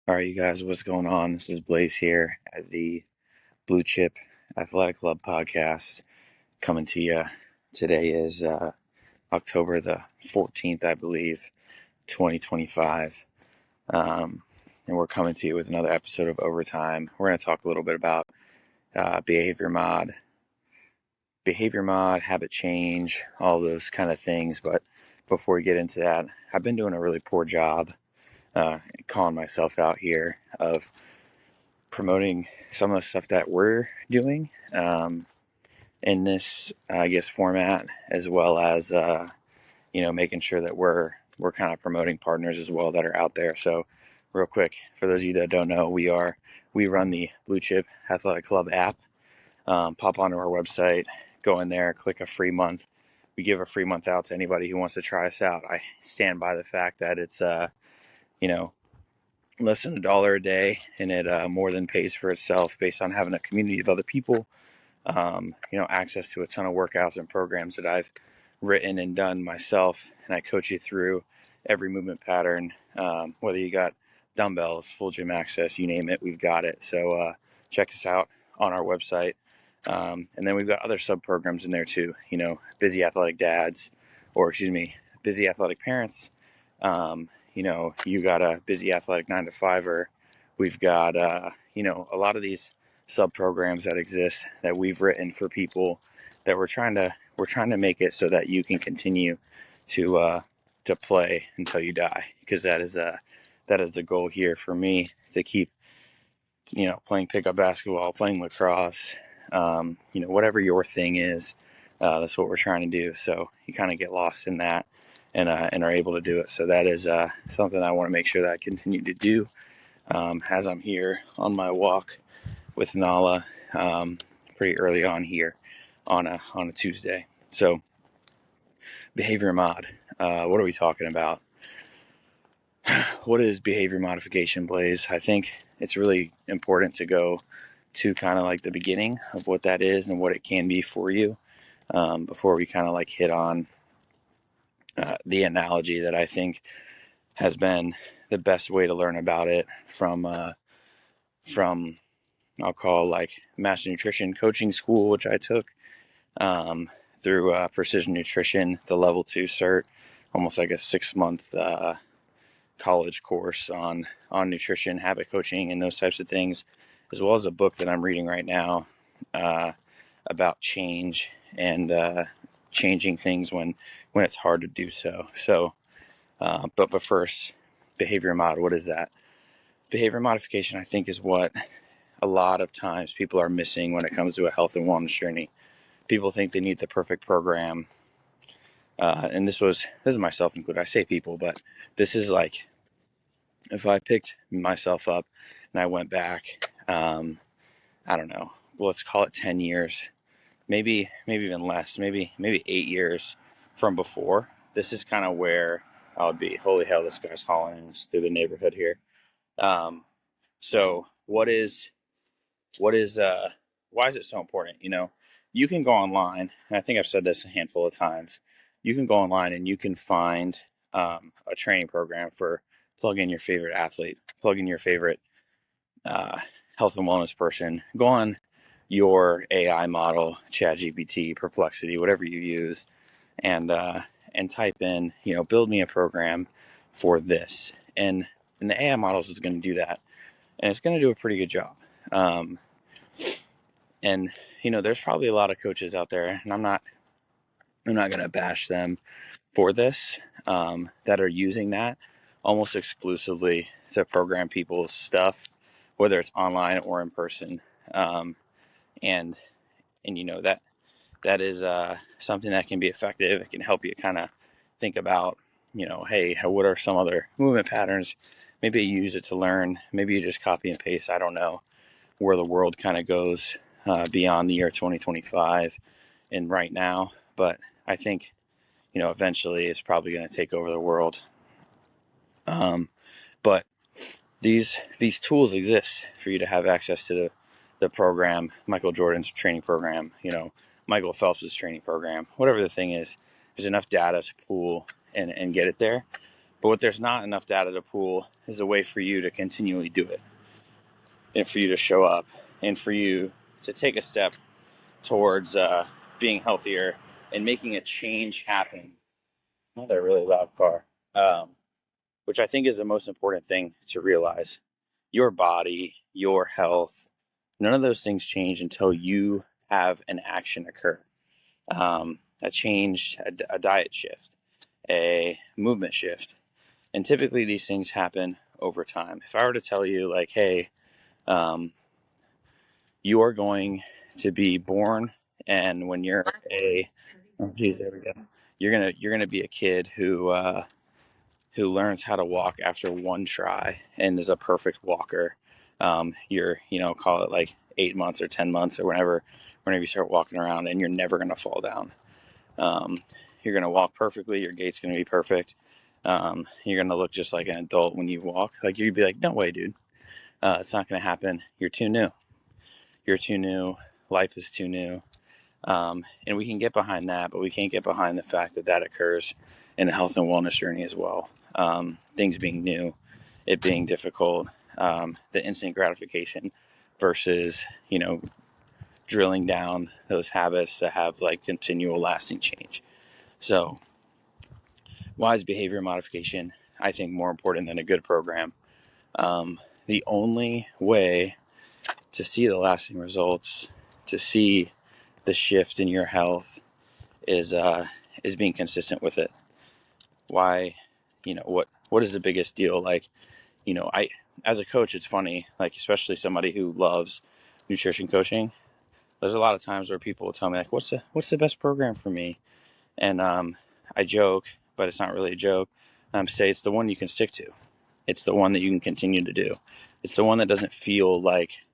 All right, you guys, what's going on? This is Blaze here at the Blue Chip Athletic Club podcast coming to you. Today is October the 14th, I believe, 2025. And we're coming to you with another episode of Overtime. We're going to talk a little bit about behavior mod, habit change, all those kind of things. But before we get into that, I've been doing a really poor job calling myself out here of promoting some of the stuff that we're doing in this, format, as well as making sure that we're kind of promoting partners as well that are out there. So, real quick, for those of you that don't know, we run the Blue Chip Athletic Club app. Pop onto our website, go in there, click a free month. We give a free month out to anybody who wants to try us out. I stand by the fact that it's less than $1 a day, and it more than pays for itself based on having a community of other people. Access to a ton of workouts and programs that I've written and done myself, and I coach you through every movement pattern. Whether you got dumbbells, full gym access, you name it, we've got it. So check us out on our website. And then we've got other sub programs in there too. Busy athletic dads, busy athletic parents. You got a busy athletic 9-to-5er. We've got, a lot of these sub programs that exist that we've written for people that we're trying to make it so that you can continue to play until you die, because that is the goal here for me, to keep, playing pickup basketball, playing lacrosse, whatever your thing is. That's what we're trying to do. So you kind of get lost in that and are able to do it. So that is something I want to make sure that I continue to do as I'm here on my walk with Nala pretty early on here on a Tuesday. So behavior mod, what are we talking about? What is behavior modification, Blaze? I think it's really important to go to kind of like the beginning of what that is and what it can be for you before we kind of like hit on the analogy that I think has been the best way to learn about it from I'll call like Master Nutrition Coaching School, which I took through Precision Nutrition, the level 2 cert, almost like a 6-month college course on nutrition, habit coaching, and those types of things, as well as a book that I'm reading right now about change and changing things when it's hard to do so. So, but first, behavior mod, what is that? Behavior modification, I think, is what a lot of times people are missing when it comes to a health and wellness journey. People think they need the perfect program. And this is myself included. I say people, but this is like, if I picked myself up and I went back, I don't know, let's call it 10 years, maybe even less, maybe 8 years from before. This is kind of where I would be. Holy hell, this guy's hauling us through the neighborhood here. So why is it so important? You can go online, and I think I've said this a handful of times. You can go online and you can find a training program for plug in your favorite athlete, plug in your favorite health and wellness person. Go on your AI model, ChatGPT, Perplexity, whatever you use, and type in, build me a program for this. And the AI models is going to do that, and it's going to do a pretty good job. And there's probably a lot of coaches out there, and I'm not going to bash them for this, that are using that almost exclusively to program people's stuff, whether it's online or in person. And that is something that can be effective. It can help you kind of think about, hey, what are some other movement patterns? Maybe you use it to learn. Maybe you just copy and paste. I don't know where the world kind of goes beyond the year 2025 and right now, but I think eventually it's probably going to take over the world. But these tools exist for you to have access to the program, Michael Jordan's training program, Michael Phelps's training program, whatever the thing is. There's enough data to pool and get it there. But what there's not enough data to pool is a way for you to continually do it, and for you to show up, and for you to take a step towards being healthier and making a change happen. Another really loud car, which I think is the most important thing to realize. Your body, your health, none of those things change until you have an action occur. A change, a diet shift, a movement shift. And typically these things happen over time. If I were to tell you, like, hey, you are going to be born, and when you're oh geez, there we go. You're gonna be a kid who learns how to walk after one try and is a perfect walker. You're, call it like 8 months or 10 months or whenever you start walking around, and you're never gonna fall down. You're gonna walk perfectly. Your gait's gonna be perfect. You're gonna look just like an adult when you walk. Like, you'd be like, no way, dude. It's not gonna happen. You're too new. You're too new. Life is too new. And we can get behind that, but we can't get behind the fact that that occurs in a health and wellness journey as well. Things being new, it being difficult, the instant gratification versus, drilling down those habits that have like continual lasting change. So why is behavior modification, I think, more important than a good program? The only way to see the lasting results, to see the shift in your health, is being consistent with it. Why, what is the biggest deal? Like, I, as a coach, it's funny, like, especially somebody who loves nutrition coaching, there's a lot of times where people will tell me, like, what's the best program for me? And I joke, but it's not really a joke. Say it's the one you can stick to. It's the one that you can continue to do. It's the one that doesn't feel like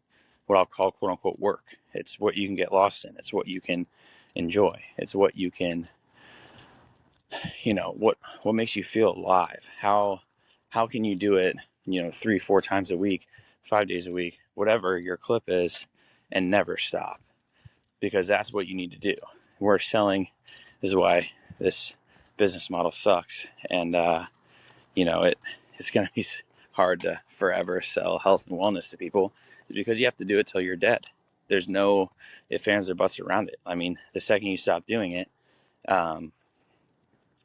what I'll call quote unquote work. It's what you can get lost in. It's what you can enjoy. It's what you can, what makes you feel alive. How can you do it, 3-4 times a week, 5 days a week, whatever your clip is, and never stop? Because that's what you need to do. We're selling. This is why this business model sucks. And, it's going to be hard to forever sell health and wellness to people, because you have to do it till you're dead. There's no ifs, ands, or buts around it. I mean, the second you stop doing it,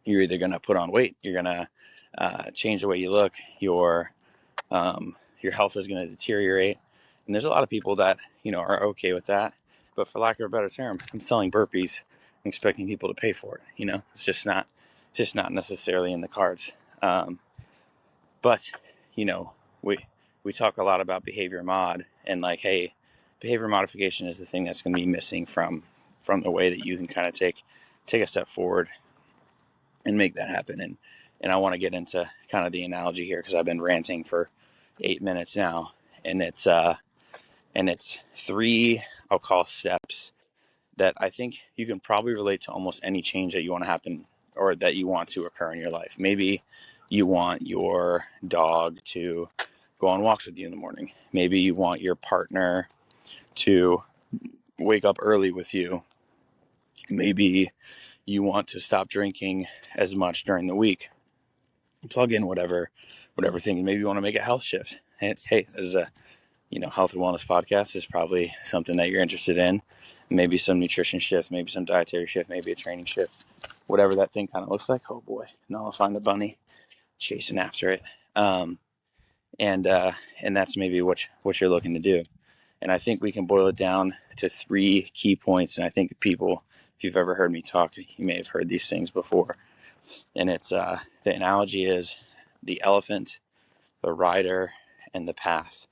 you're either going to put on weight, you're going to change the way you look, your health is going to deteriorate. And there's a lot of people that, are okay with that. But for lack of a better term, I'm selling burpees and expecting people to pay for it. It's just not necessarily in the cards. But, we talk a lot about behavior mod, and like, hey, behavior modification is the thing that's going to be missing from the way that you can kind of take a step forward and make that happen. And I want to get into kind of the analogy here, because I've been ranting for 8 minutes now, and it's 3, I'll call, steps that I think you can probably relate to almost any change that you want to happen or that you want to occur in your life. Maybe you want your dog to go on walks with you in the morning. Maybe you want your partner to wake up early with you. Maybe you want to stop drinking as much during the week. Plug in whatever thing. Maybe you want to make a health shift. And hey, this is a health and wellness podcast. Is probably something that you're interested in. Maybe some nutrition shift, maybe some dietary shift, maybe a training shift, whatever that thing kind of looks like. Oh boy, now I'll find the bunny chasing after it. And that's maybe what you're looking to do. And I think we can boil it down to 3 key points. And I think people, if you've ever heard me talk, you may have heard these things before. And it's the analogy is the elephant, the rider, and the path.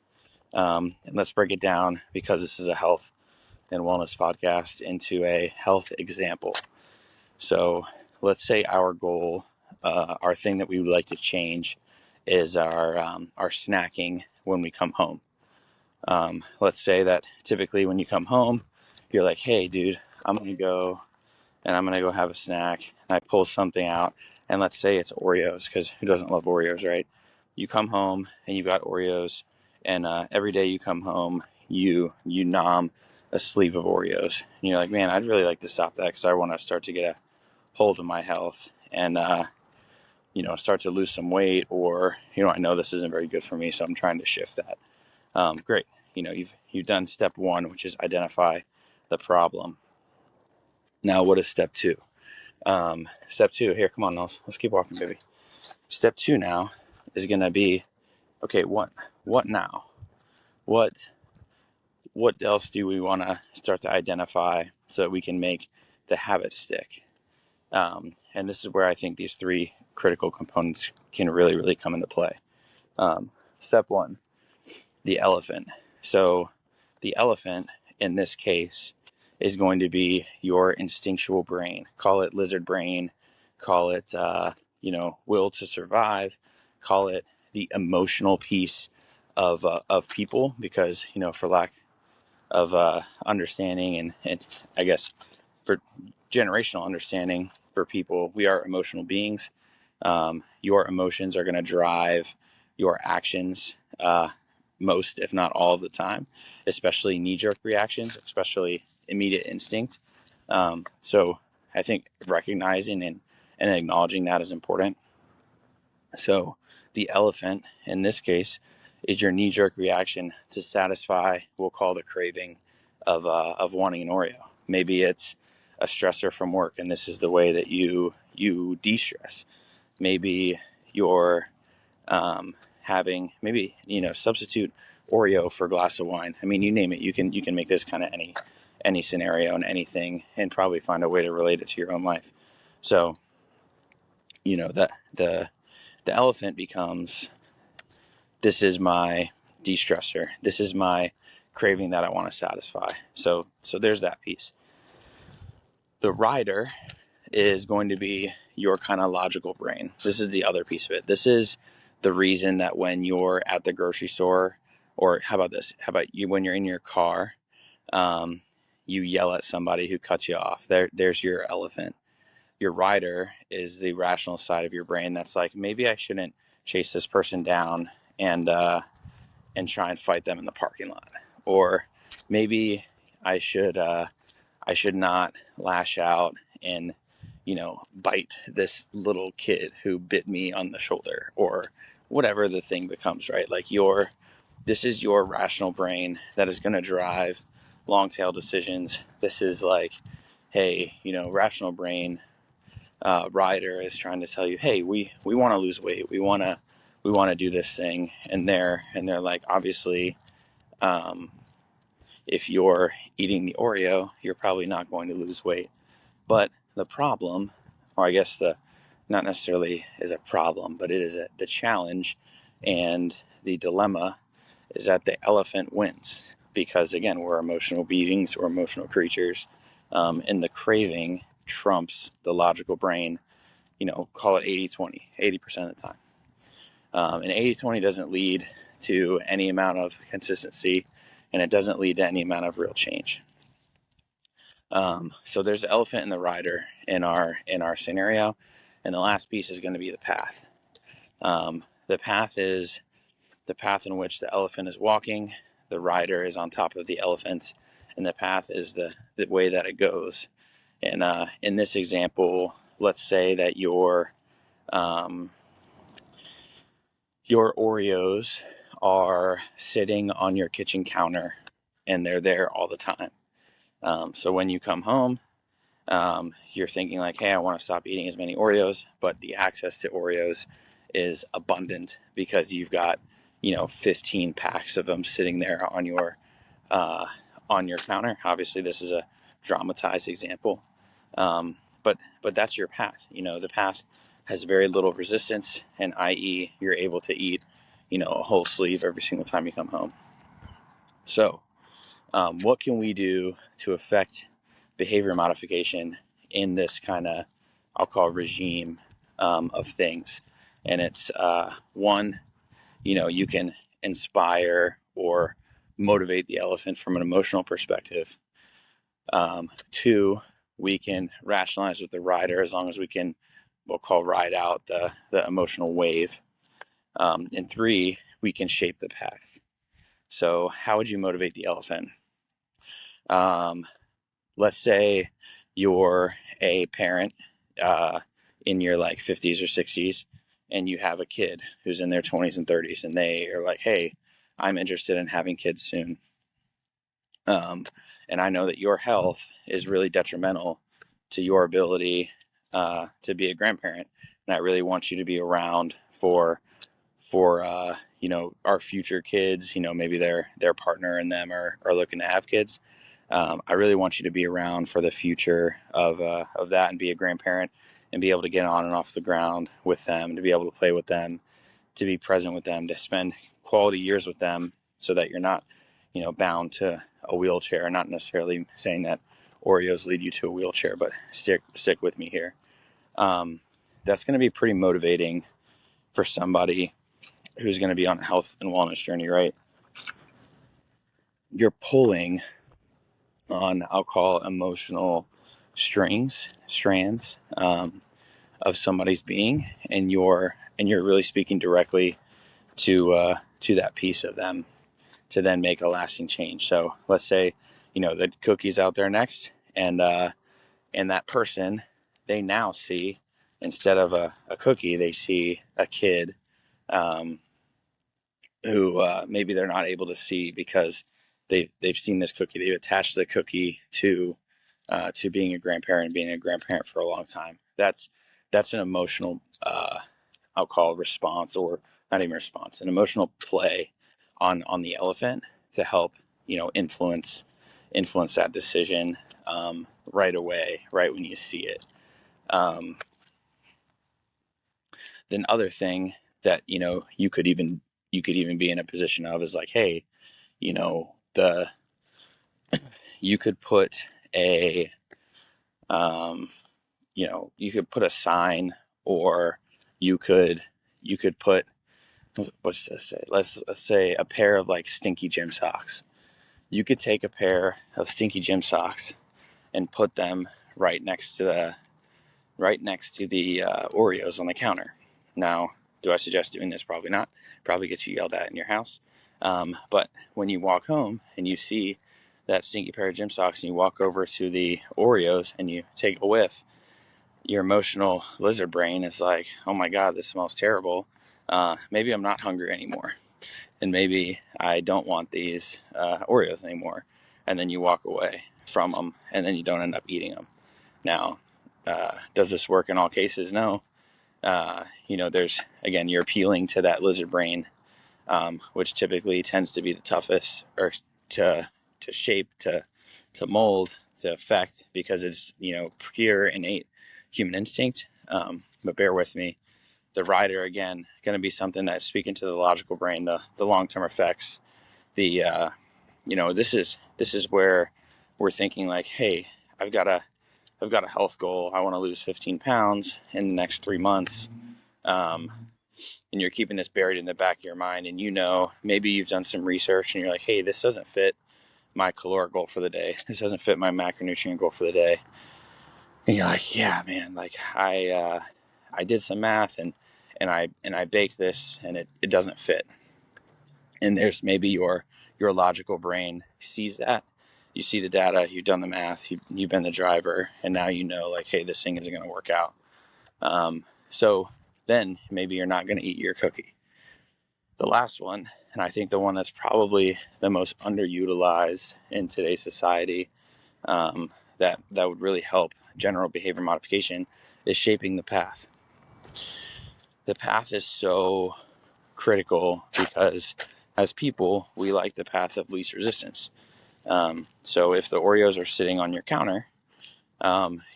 And let's break it down, because this is a health and wellness podcast, into a health example. So let's say our goal, our thing that we would like to change, is our snacking when we come home. Let's say that typically when you come home, you're like, hey, dude, I'm going to go have a snack. And I pull something out, and let's say it's Oreos, because who doesn't love Oreos, right? You come home and you got Oreos, and every day you come home, you nom a sleeve of Oreos. And you're like, man, I'd really like to stop that, because I want to start to get a hold of my health. And start to lose some weight, or, I know this isn't very good for me, so I'm trying to shift that. Great. You've done step one, which is identify the problem. Now, what is step two? Step two, here, come on, let's keep walking, baby. Step two now is going to be, okay, what now? What else do we want to start to identify so that we can make the habit stick? And this is where I think these three critical components can really, really come into play. Step one, the elephant. So the elephant in this case is going to be your instinctual brain. Call it lizard brain, call it, will to survive, call it the emotional piece of people, because, for lack of understanding and I guess for generational understanding for people, we are emotional beings. Your emotions are going to drive your actions most, if not all of the time, especially knee-jerk reactions, especially immediate instinct. So I think recognizing and acknowledging that is important. So the elephant in this case is your knee-jerk reaction to satisfy, we'll call the craving of wanting an Oreo. Maybe it's a stressor from work, and this is the way that you de-stress. Maybe you're having, substitute Oreo for a glass of wine. I mean, you name it. You can make this kind of any scenario and anything, and probably find a way to relate it to your own life. So, that the elephant becomes, this is my de-stressor. This is my craving that I want to satisfy. So there's that piece. The rider is going to be your kind of logical brain. This is the other piece of it. This is the reason that when you're at the grocery store, or how about this? How about you when you're in your car, you yell at somebody who cuts you off. There's your elephant. Your rider is the rational side of your brain that's like, maybe I shouldn't chase this person down and try and fight them in the parking lot, or maybe I should not lash out and bite this little kid who bit me on the shoulder, or whatever the thing becomes, right? Like this is your rational brain that is going to drive long tail decisions. This is like, hey, rational brain rider is trying to tell you, hey, we want to lose weight, we want to do this thing, and they're like, obviously, if you're eating the Oreo, you're probably not going to lose weight. But the problem, or I guess not necessarily is a problem, but it is the challenge and the dilemma is that the elephant wins, because again, we're emotional beings, we're emotional creatures, and the craving trumps the logical brain. Call it 80-20, 80% of the time. And 80-20 doesn't lead to any amount of consistency, and it doesn't lead to any amount of real change. So there's the elephant and the rider in our scenario, and the last piece is going to be the path. The path is the path in which the elephant is walking. The rider is on top of the elephant, and the path is the way that it goes. And in this example, let's say that your Oreos are sitting on your kitchen counter, and they're there all the time. So when you come home, you're thinking like, hey, I want to stop eating as many Oreos, but the access to Oreos is abundant because you've got 15 packs of them sitting there on your counter. Obviously, this is a dramatized example, but that's your path. The path has very little resistance, and i.e., you're able to eat a whole sleeve every single time you come home. So what can we do to affect behavior modification in this kind of, I'll call, regime of things? And it's one, you can inspire or motivate the elephant from an emotional perspective. Two, we can rationalize with the rider, as long as we can, we'll call, ride out the emotional wave. And three, we can shape the path. So how would you motivate the elephant? Let's say you're a parent in your 50s or 60s, and you have a kid who's in their 20s and 30s, and they are like, hey, I'm interested in having kids soon. And I know that your health is really detrimental to your ability to be a grandparent. And I really want you to be around for our future kids. Maybe their partner and them are looking to have kids. I really want you to be around for the future of that, and be a grandparent and be able to get on and off the ground with them, to be able to play with them, to be present with them, to spend quality years with them, so that you're not bound to a wheelchair. Not necessarily saying that Oreos lead you to a wheelchair, but stick with me here. That's going to be pretty motivating for somebody who's going to be on a health and wellness journey, right? You're pulling on, I'll call, emotional strands of somebody's being, and you're really speaking directly to that piece of them, to then make a lasting change. So let's say the cookie's out there next, and that person, they now see, instead of a cookie, they see a kid who maybe they're not able to see because they've seen this cookie. They've attached the cookie to being a grandparent, being a grandparent for a long time. That's an emotional, I'll call it response, or not even response, an emotional play on the elephant to help influence that decision right away, right when you see it. Then other thing that you could even be in a position of is like, hey, you could put a you could put a sign, or you could put, what's this say? Let's say a pair of like stinky gym socks. You could take a pair of stinky gym socks and put them right next to the Oreos on the counter. Now, do I suggest doing this? Probably not. Probably gets you yelled at in your house. But when you walk home and you see that stinky pair of gym socks, and you walk over to the Oreos and you take a whiff, your emotional lizard brain is like, oh my God, this smells terrible. Maybe I'm not hungry anymore. And maybe I don't want these Oreos anymore. And then you walk away from them, and then you don't end up eating them. Now, does this work in all cases? No. There's, again, you're appealing to that lizard brain, which typically tends to be the toughest, or to shape, to mold, to affect, because it's pure innate human instinct. But bear with me. The rider, again, going to be something that's speaking to the logical brain, the long-term effects. This is where we're thinking like, hey, I've got a health goal. I want to lose 15 pounds in the next 3 months. And you're keeping this buried in the back of your mind, and maybe you've done some research and you're like, hey, this doesn't fit my caloric goal for the day. This doesn't fit my macronutrient goal for the day. And you're like, yeah, man, like I did some math and I baked this, and it doesn't fit. And there's maybe your logical brain sees that. You see the data, you've done the math, you've been the driver, and now like, hey, this thing isn't going to work out. So then maybe you're not going to eat your cookie. The last one, and I think the one that's probably the most underutilized in today's society, that would really help general behavior modification, is shaping the path. The path is so critical because as people, we like the path of least resistance. So if the Oreos are sitting on your counter,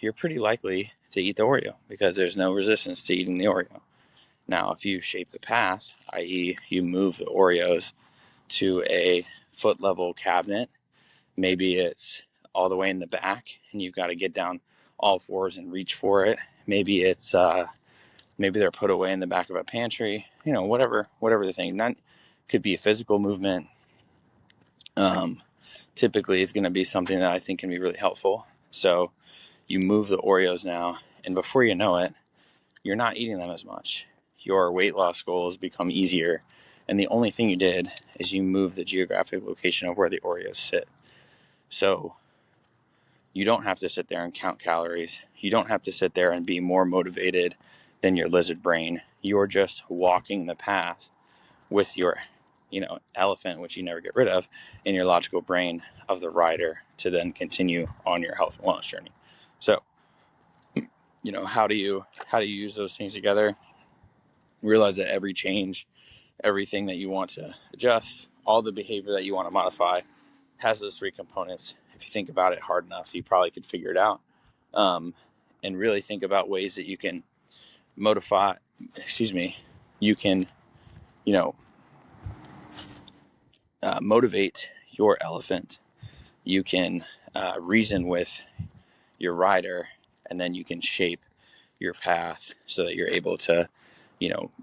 you're pretty likely to eat the Oreo because there's no resistance to eating the Oreo. Now, if you shape the path, i.e. you move the Oreos to a foot level cabinet, maybe it's all the way in the back and you've got to get down all fours and reach for it. Maybe it's maybe they're put away in the back of a pantry, whatever the thing. Not could be a physical movement. Typically is going to be something that I think can be really helpful. So you move the Oreos now, and before you know it, you're not eating them as much. Your weight loss goals become easier, and the only thing you did is you moved the geographic location of where the Oreos sit. So you don't have to sit there and count calories. You don't have to sit there and be more motivated than your lizard brain. You're just walking the path with your, elephant, which you never get rid of, in your logical brain of the rider to then continue on your health and wellness journey. So, how do you use those things together? Realize that every change, everything that you want to adjust, all the behavior that you want to modify has those three components. If you think about it hard enough, you probably could figure it out. And really think about ways that you can you can, motivate your elephant. You can reason with your rider, and then you can shape your path so that you're able to,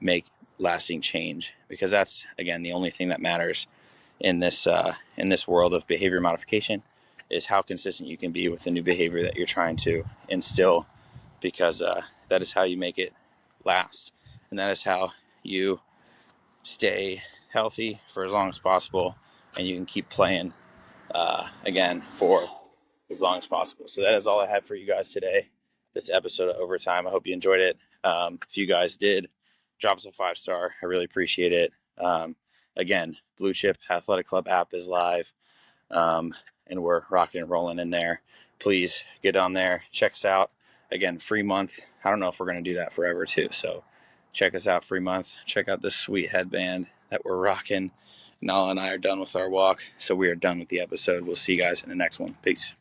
make lasting change. Because that's, again, the only thing that matters in this world of behavior modification, is how consistent you can be with the new behavior that you're trying to instill. Because that is how you make it last, and that is how you stay healthy for as long as possible, and you can keep playing again for as long as possible. So that is all I had for you guys today. This episode of Overtime. I hope you enjoyed it. If you guys did, drop us a 5-star. I really appreciate it. Again, Blue Chip Athletic Club app is live, and we're rocking and rolling in there. Please get on there, check us out. Again, free month. I don't know if we're going to do that forever too. So check us out, free month. Check out this sweet headband that we're rocking. Nala and I are done with our walk, so we are done with the episode. We'll see you guys in the next one. Peace.